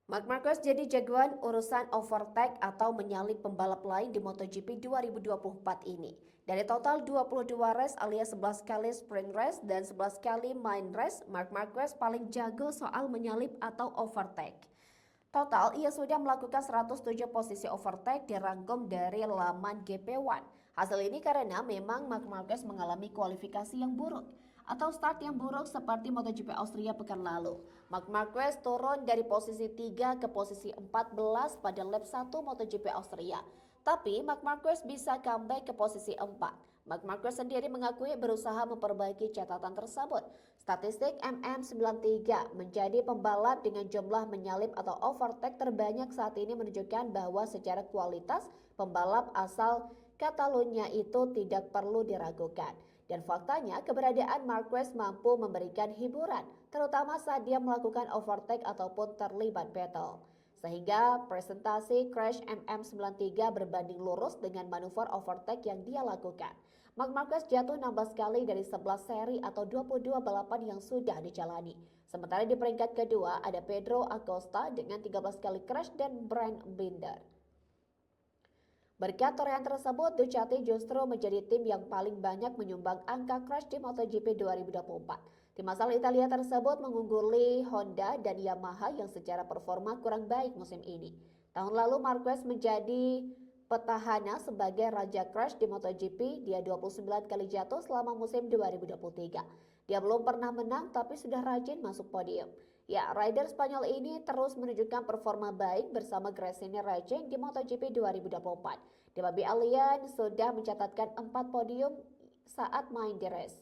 Marc Marquez jadi jagoan urusan overtake atau menyalip pembalap lain di MotoGP 2024 ini. Dari total 22 race alias 11 kali sprint race dan 11 kali main race, Marc Marquez paling jago soal menyalip atau overtake. Total, ia sudah melakukan 107 posisi overtake dirangkum dari laman GP1. Hasil ini karena memang Marc Marquez mengalami kualifikasi yang buruk atau start yang buruk seperti MotoGP Austria pekan lalu. Marc Marquez turun dari posisi 3 ke posisi 14 pada lap 1 MotoGP Austria. Tapi Marc Marquez bisa comeback ke posisi 4. Marc Marquez sendiri mengakui berusaha memperbaiki catatan tersebut. Statistik MM93 menjadi pembalap dengan jumlah menyalip atau overtake terbanyak saat ini menunjukkan bahwa secara kualitas pembalap asal Catalunya itu tidak perlu diragukan. Dan faktanya keberadaan Marquez mampu memberikan hiburan, terutama saat dia melakukan overtake ataupun terlibat battle. Sehingga presentasi Crash MM93 berbanding lurus dengan manuver overtake yang dia lakukan. Marc Marquez jatuh 16 kali dari 11 seri atau 22 balapan yang sudah dijalani. Sementara di peringkat kedua ada Pedro Acosta dengan 13 kali crash dan Brent Binder. Berkat torehan tersebut, Ducati justru menjadi tim yang paling banyak menyumbang angka crash di MotoGP 2024. Tim asal Italia tersebut mengungguli Honda dan Yamaha yang secara performa kurang baik musim ini. Tahun lalu Marquez menjadi petahana sebagai raja crash di MotoGP. Dia 29 kali jatuh selama musim 2023. Dia belum pernah menang tapi sudah rajin masuk podium. Ya, rider Spanyol ini terus menunjukkan performa baik bersama Gresini Racing di MotoGP 2024. Derby Allianz sudah mencatatkan 4 podium saat main di race.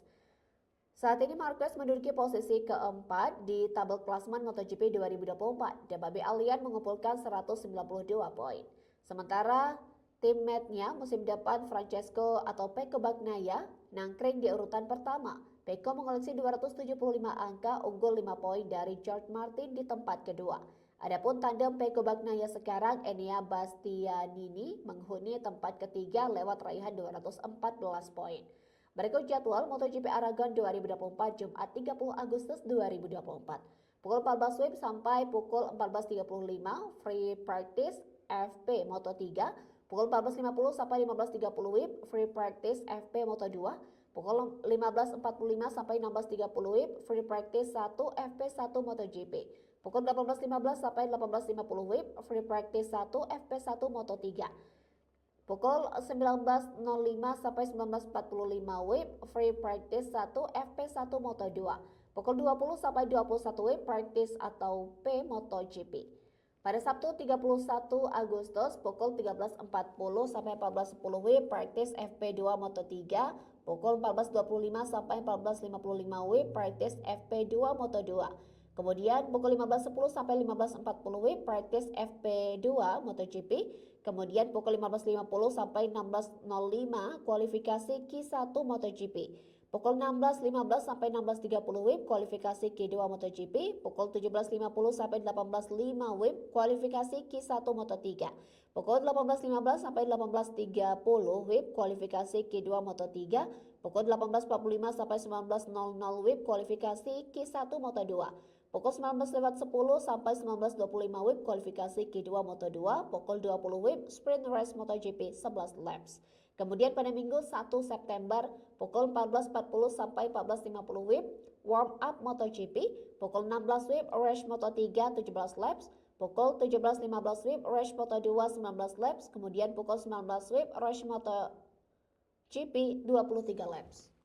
Saat ini Marquez menduduki posisi keempat di tabel klasemen MotoGP 2024. Derby Allianz mengumpulkan 192 poin. Sementara teammate-nya musim depan Francesco atau Pecco Bagnaia nangkring di urutan pertama. Pecco mengoleksi 275 angka, unggul 5 poin dari George Martin di tempat kedua. Adapun tandem Pecco Bagnaia sekarang, Enea Bastianini menghuni tempat ketiga lewat raihan 214 poin. Berikut jadwal MotoGP Aragon 2024 Jumat 30 Agustus 2024. Pukul 14 WIB sampai pukul 14.35 free practice FP Moto3. Pukul 14.50 sampai 15.30 WIB free practice FP Moto2. Pukul 15.45 sampai 16.30 WIB free practice 1 FP1 MotoGP. Pukul 18.15 sampai 18.50 WIB free practice 1 FP1 Moto3. Pukul 19.05 sampai 19.45 WIB free practice 1 FP1 Moto2. Pukul 20 sampai 21 WIB practice atau P MotoGP. Pada Sabtu 31 Agustus pukul 13.40 sampai 14.10 WIB practice FP2 Moto3. Pukul 14.25 sampai 14.55 WIB practice FP2 Moto2. Kemudian pukul 15.10 sampai 15.40 WIB practice FP2 MotoGP. Kemudian pukul 15.50 sampai 16.05 kualifikasi Q1 MotoGP. Pukul 16.15 sampai 16.30 WIB kualifikasi Q2 MotoGP. Pukul 17.50 sampai 18.05 WIB kualifikasi Q1 Moto3. Pukul 18.15 sampai 18.30 WIB kualifikasi Q2 Moto3. Pukul 18.45 sampai 19.00 WIB kualifikasi Q1 Moto2. Pukul 19.10 sampai 19.25 WIB kualifikasi Q2 Moto2. Pukul 20 WIB sprint race MotoGP 11 laps. Kemudian pada Minggu 1 September pukul 14.40 sampai 14.50 WIB warm up MotoGP. Pukul 16 WIB race Moto3 17 laps. Pukul 17.15 WIB race Moto2 19 laps. Kemudian pukul 19 WIB race MotoGP 23 laps.